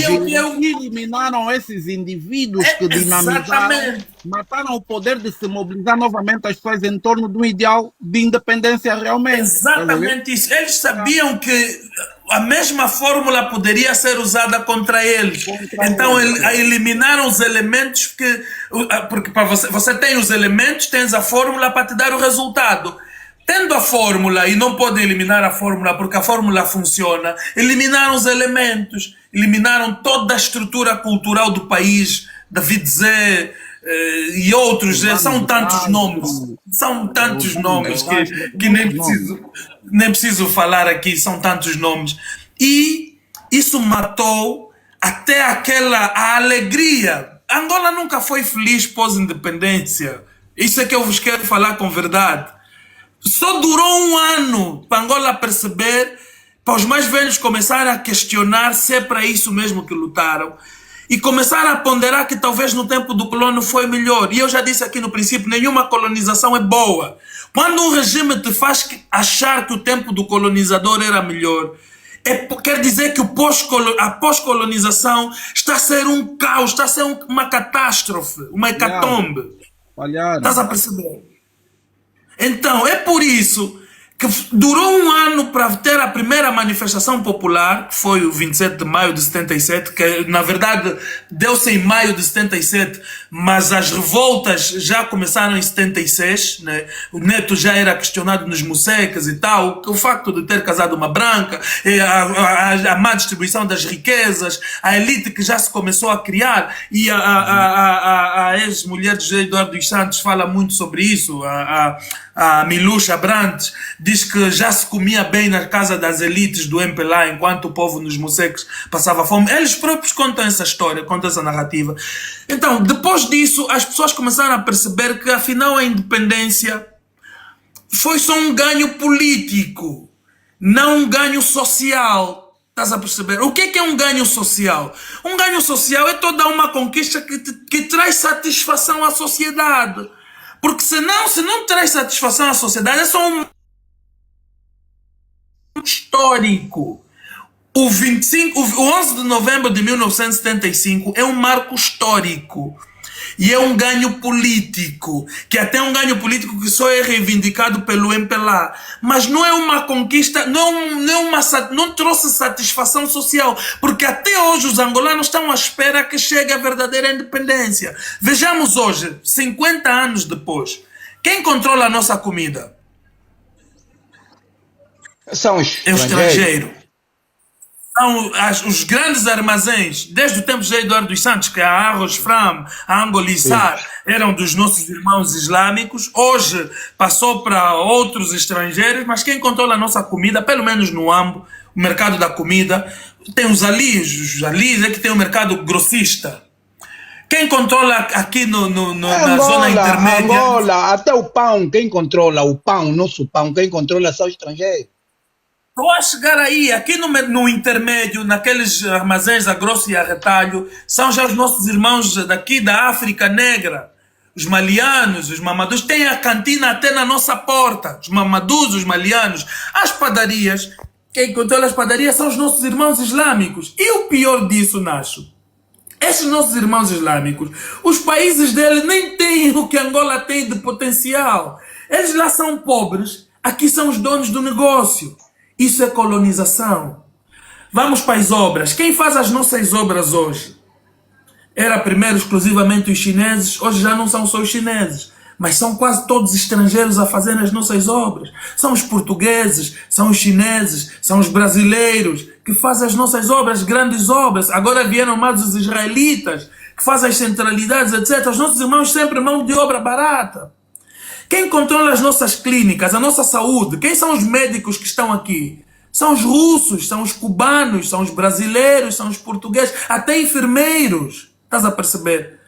eliminaram esses indivíduos que dinamizaram, Exatamente. mataram o poder de se mobilizar novamente as pessoas em torno de um ideal de independência realmente. Exatamente isso. Eles sabiam que a mesma fórmula poderia ser usada contra eles. Então eliminaram os elementos porque para você tem os elementos, tens a fórmula para te dar o resultado. Tendo a fórmula e não podem eliminar a fórmula porque a fórmula funciona, eliminaram os elementos, eliminaram toda a estrutura cultural do país, David Zé e outros, são tantos nomes que nem preciso falar aqui, são tantos nomes. E isso matou até a alegria. Angola nunca foi feliz pós-independência. Isso é que eu vos quero falar com verdade. Só durou um ano para Angola perceber, para os mais velhos começarem a questionar se é para isso mesmo que lutaram e começaram a ponderar que talvez no tempo do colônio foi melhor. E eu já disse aqui no princípio, nenhuma colonização é boa. Quando um regime te faz achar que o tempo do colonizador era melhor, quer dizer que a pós-colonização está a ser um caos, está a ser uma catástrofe, uma hecatombe. Estás a perceber? Então, é por isso que durou um ano para ter a primeira manifestação popular, que foi o 27 de maio de 77, que na verdade deu-se em maio de 77, mas as revoltas já começaram em 76, né? O Neto já era questionado nos mussecas e tal, o facto de ter casado uma branca, a má distribuição das riquezas, a elite que já se começou a criar, e a ex-mulher de José Eduardo dos Santos fala muito sobre isso, a Milucha Abrantes, diz que já se comia bem na casa das elites do MPLA enquanto o povo nos mussecos passava fome. Eles próprios contam essa história, contam essa narrativa. Então, depois disso, as pessoas começaram a perceber que afinal a independência foi só um ganho político, não um ganho social. Estás a perceber? O que é um ganho social? Um ganho social é toda uma conquista que traz satisfação à sociedade. Porque se não traz satisfação à sociedade, é só um histórico. O 11 de novembro de 1975 é um marco histórico. E é um ganho político, que até é um ganho político que só é reivindicado pelo MPLA. Mas não é uma conquista, não trouxe satisfação social, porque até hoje os angolanos estão à espera que chegue a verdadeira independência. Vejamos hoje, 50 anos depois, quem controla a nossa comida? São os É o estrangeiro. São os grandes armazéns, desde o tempo de José Eduardo dos Santos, que a Arroz Fram, a Angolissar, eram dos nossos irmãos islâmicos. Hoje passou para outros estrangeiros, mas quem controla a nossa comida, pelo menos no AMBO, o mercado da comida, tem os alis é que tem o mercado grossista. Quem controla aqui na zona intermédia? Angola, até o pão, quem controla o pão, nosso pão, quem controla são os estrangeiros. Estou a chegar aí, aqui no intermédio, naqueles armazéns a grosso e a retalho, são já os nossos irmãos daqui da África Negra, os malianos, os mamadus, tem a cantina até na nossa porta, os mamadus, os malianos, as padarias, quem controla as padarias são os nossos irmãos islâmicos. E o pior disso, Nacho, esses nossos irmãos islâmicos, os países deles nem têm o que Angola tem de potencial. Eles lá são pobres, aqui são os donos do negócio. Isso é colonização. Vamos para as obras. Quem faz as nossas obras hoje? Era primeiro exclusivamente os chineses, hoje já não são só os chineses, mas são quase todos estrangeiros a fazer as nossas obras. São os portugueses, são os chineses, são os brasileiros que fazem as nossas obras, grandes obras. Agora vieram mais os israelitas, que fazem as centralidades, etc. Os nossos irmãos sempre mão de obra barata. Quem controla as nossas clínicas, a nossa saúde? Quem são os médicos que estão aqui? São os russos, são os cubanos, são os brasileiros, são os portugueses, até enfermeiros. Estás a perceber?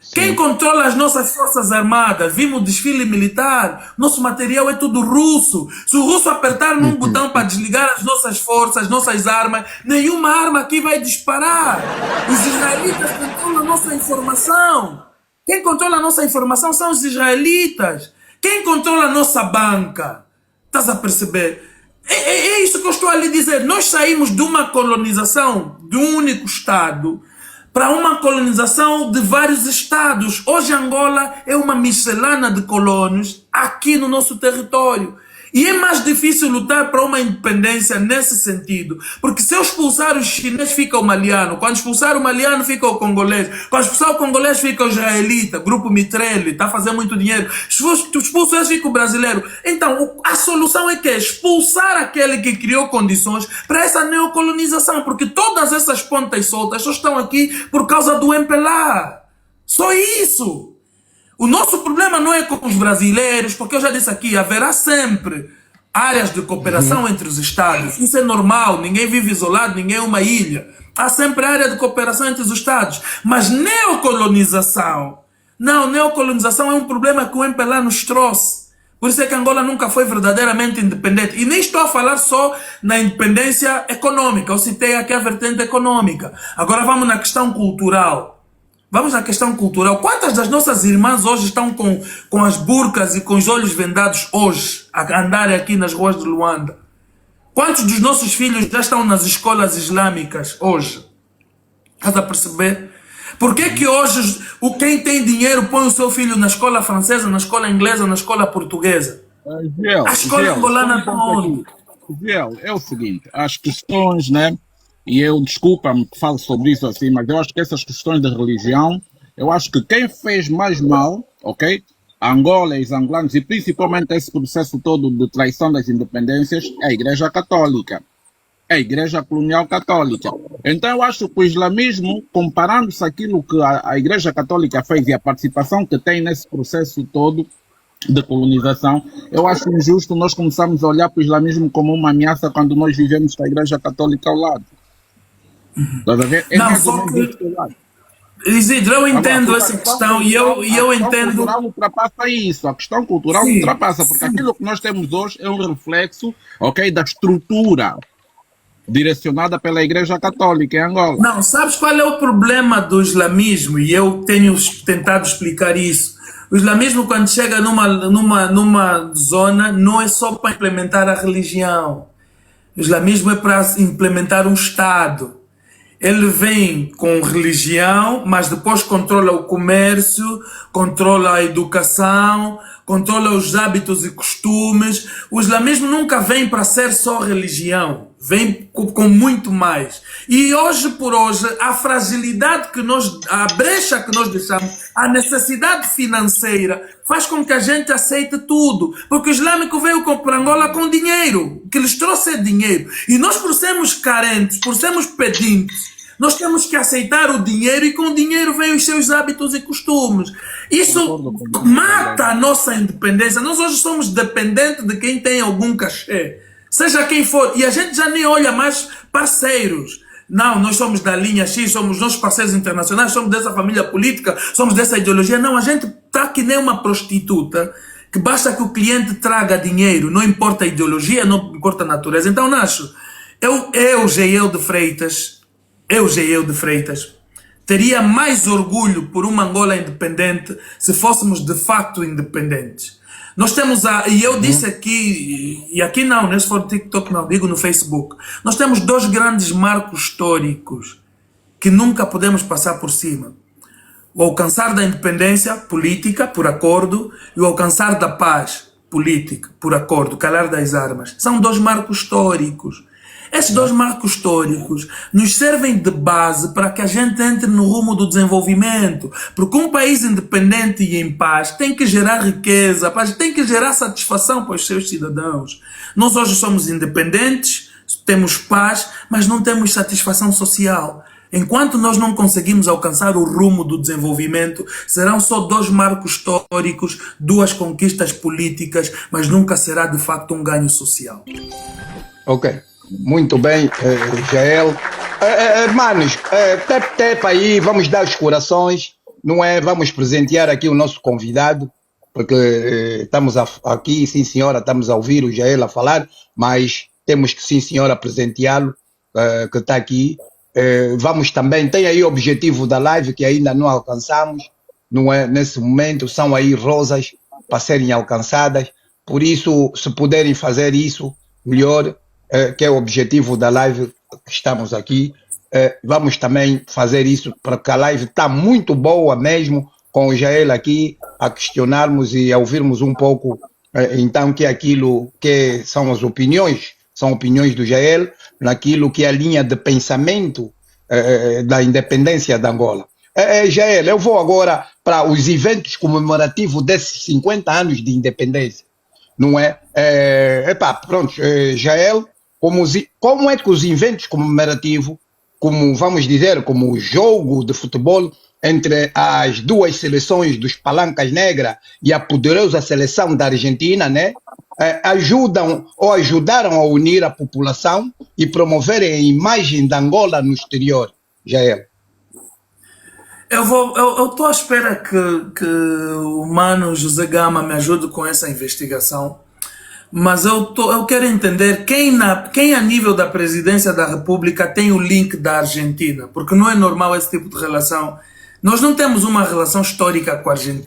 Sim. Quem controla as nossas forças armadas? Vimos o desfile militar, nosso material é tudo russo. Se o russo apertar num botão para desligar as nossas forças, as nossas armas, nenhuma arma aqui vai disparar. Os israelitas controlam a nossa informação. Quem controla a nossa informação são os israelitas. Quem controla a nossa banca? Estás a perceber? É isso que eu estou a lhe dizer. Nós saímos de uma colonização de um único Estado para uma colonização de vários estados. Hoje Angola é uma miscelânea de colônias aqui no nosso território. E é mais difícil lutar para uma independência nesse sentido. Porque se eu expulsar o chinês, fica o maliano. Quando expulsar o maliano, fica o congolês. Quando expulsar o congolês, fica o israelita. Grupo Mitrelli, está fazendo muito dinheiro. Se expulsar esse, fica o brasileiro. Então, a solução é que expulsar aquele que criou condições para essa neocolonização. Porque todas essas pontas soltas só estão aqui por causa do MPLA. Só isso. O nosso problema não é com os brasileiros, porque eu já disse aqui, haverá sempre áreas de cooperação entre os estados. Isso é normal, ninguém vive isolado, ninguém é uma ilha. Há sempre área de cooperação entre os estados. Mas neocolonização, não, neocolonização é um problema que o MPLA nos trouxe. Por isso é que Angola nunca foi verdadeiramente independente. E nem estou a falar só na independência econômica, eu citei aqui a vertente econômica. Agora vamos na questão cultural. Vamos à questão cultural. Quantas das nossas irmãs hoje estão com as burcas e com os olhos vendados hoje, a andarem aqui nas ruas de Luanda? Quantos dos nossos filhos já estão nas escolas islâmicas hoje? Estás a perceber? Por que hoje quem tem dinheiro põe o seu filho na escola francesa, na escola inglesa, na escola portuguesa? A escola angolana está onde? É o seguinte, as questões, né? E eu, desculpa-me que falo sobre isso assim, mas eu acho que essas questões de religião, eu acho que quem fez mais mal, ok? Angola e os angolanos, e principalmente esse processo todo de traição das independências, é a Igreja Católica. É a Igreja Colonial Católica. Então eu acho que o islamismo, comparando-se àquilo que a Igreja Católica fez e a participação que tem nesse processo todo de colonização, eu acho injusto nós começarmos a olhar para o islamismo como uma ameaça quando nós vivemos com a Igreja Católica ao lado. Não, só que, Isidro, eu entendo essa questão e eu entendo. A questão cultural ultrapassa isso, a questão cultural ultrapassa, porque aquilo que nós temos hoje é um reflexo, ok, da estrutura direcionada pela Igreja Católica em Angola. Não, sabes qual é o problema do islamismo? E eu tenho tentado explicar isso. O islamismo, quando chega numa zona, não é só para implementar a religião. O islamismo é para implementar um Estado. Ele vem com religião, mas depois controla o comércio, controla a educação, controla os hábitos e costumes. O islamismo nunca vem para ser só religião, vem com muito mais. E hoje por hoje, a fragilidade a brecha que nós deixamos, a necessidade financeira, faz com que a gente aceite tudo. Porque o islâmico veio para Angola com dinheiro, o que lhes trouxe é dinheiro. E nós, por sermos carentes, por sermos pedintes, nós temos que aceitar o dinheiro e com o dinheiro vêm os seus hábitos e costumes. Isso mata a nossa independência. Nós hoje somos dependentes de quem tem algum cachê, seja quem for. E a gente já nem olha mais parceiros. Não, nós somos da linha X, somos nossos parceiros internacionais, somos dessa família política, somos dessa ideologia. Não, a gente está que nem uma prostituta, que basta que o cliente traga dinheiro, não importa a ideologia, não importa a natureza. Então, Nacho, eu Geiel de Freitas, teria mais orgulho por uma Angola independente se fôssemos de facto independentes. Nós temos e eu disse aqui, e aqui não, se for no TikTok não, digo no Facebook, nós temos dois grandes marcos históricos que nunca podemos passar por cima. O alcançar da independência política, por acordo, e o alcançar da paz política, por acordo, calar das armas. São dois marcos históricos. Esses dois marcos históricos nos servem de base para que a gente entre no rumo do desenvolvimento. Porque um país independente e em paz tem que gerar riqueza, tem que gerar satisfação para os seus cidadãos. Nós hoje somos independentes, temos paz, mas não temos satisfação social. Enquanto nós não conseguimos alcançar o rumo do desenvolvimento, serão só dois marcos históricos, duas conquistas políticas, mas nunca será de facto um ganho social. Ok. Muito bem, Jael. Manos, tap aí, vamos dar os corações, não é? Vamos presentear aqui o nosso convidado, porque estamos aqui, sim senhora, estamos a ouvir o Jael a falar, mas temos que, sim senhora, presenteá-lo, que está aqui. Vamos também, tem aí o objetivo da live que ainda não alcançamos, não é? Nesse momento são aí rosas para serem alcançadas, por isso, se puderem fazer isso, melhor. Que é o objetivo da live que estamos aqui, vamos também fazer isso, porque a live está muito boa mesmo, com o Jael aqui a questionarmos e a ouvirmos um pouco, então, que aquilo que são as opiniões, são opiniões do Jael, naquilo que é a linha de pensamento da independência de Angola. Jael, eu vou agora para os eventos comemorativos desses 50 anos de independência, não é? Pronto, Jael, como é que os eventos comemorativos, como vamos dizer, como o jogo de futebol entre as duas seleções dos Palancas Negras e a poderosa seleção da Argentina, né, ajudam ou ajudaram a unir a população e promoverem a imagem da Angola no exterior, Jael? Eu estou à espera que o mano José Gama me ajude com essa investigação, mas eu quero entender quem a nível da presidência da República tem o link da Argentina, porque não é normal esse tipo de relação. Nós não temos uma relação histórica com a Argentina.